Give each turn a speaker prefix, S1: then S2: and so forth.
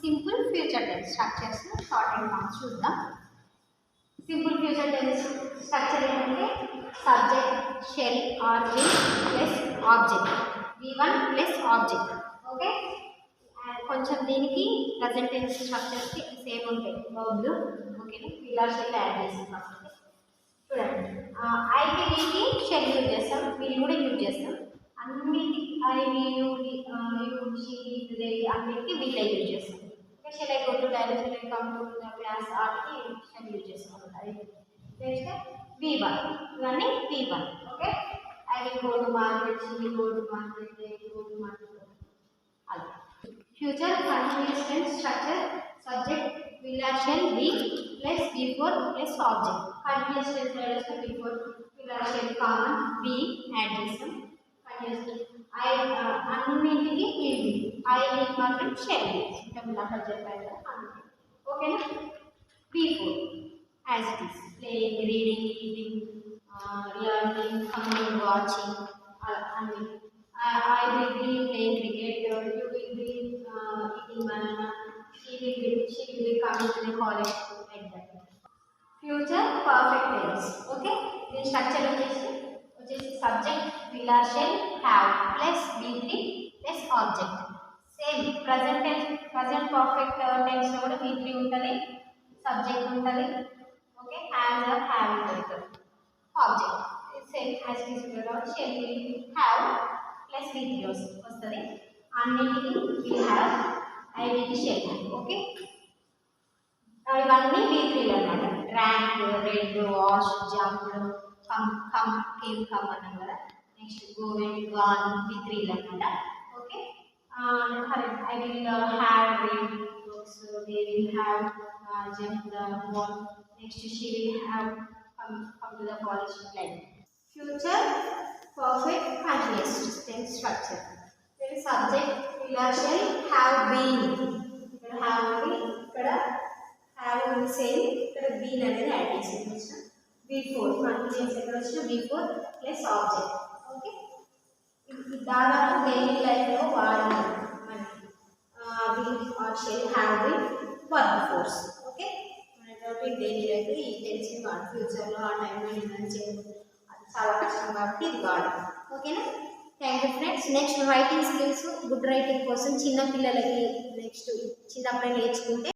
S1: Simple future tense structures short and fast చూద్దాం. Simple future tense structure ఏంటంటే subject shall or will plus object v1 plus object. Okay, కొంచెం దీనికి present tense స్ట్రక్చర్స్కి same ఉంటాయి వర్బ్లు. ఓకేనా, will or shall add చేస్తాం. చూడండి, ఐకి వీకి షెల్ యూజ్ చేస్తాం, వీల్ కూడా యూజ్ చేస్తాం. అన్నిటికి ఐ యూ షీ అన్నిటికీ వీళ్ళే యూజ్ చేస్తాం. Okay, shall I go to dairy, shall I come to class ఆర్ట్కి షెల్ యూజ్ చేస్తాం. అది నెక్స్ట్ v1, ఇవన్నీ v1. Okay, I will go to market, she will go to market, they will go to market. అది future continuous tense structure subject will or shall be plus before plus object. Continuous tense లో before will or shall common be add చేస్తాం. continuous I అన్నింటికి will be, I will మాత్రం shall be ఇంతకుముందు అక్కడ చెప్పారు కదా. ఓకేనా, before as it is playing, reading, eating, learning, coming, watching, అన్ని. I will be playing cricket, you will be eating banana, she will be coming to the college, like that. Future perfect tense. Okay, this structure వచ్చేసి subject will or shall have plus v3 plus object. Same present perfect tense లో కూడా v3 ఉంటుంది, subject ఉంటుంది. Okay, has or have ఉంటుంది, object same as it is కాబట్టి shall will have plus v3 వస్తుంది. అన్నిటికీ will have, I will shall. Okay, ఇవన్నీ v3 అన్నమాట. Rank, read, wash, jump, come came come అన్నాం కదా. Next go went gone v3 అన్నమాట. Okay, I will have read books, they will have jump the ball, next she will have come to the college, like. Future perfect continuous tense structure subject will or shall have been. ఇక్కడ have ఉంది, ఇక్కడ have ఉంది same, ఇక్కడ been అనేది add చేసి before continuous ఎక్కడ వచ్చిన before plus object. Okay, దాదాపు డైలీ లైఫ్లో వాడము మనకి will or shall have been verb force. Okay, మనకి డైలీ లైఫ్ ఈ టెన్స్ వాడు ఫ్యూచర్లో ఆ టైంలో ఏమైనా చేయడం అది చాలా కష్టం కాబట్టి ఇది వాడు. ఓకేనా, thank you friends. Next writing skills, good writing కోసం చిన్న పిల్లలకి నెక్స్ట్ చిన్నప్పుడే నేర్చుకుంటే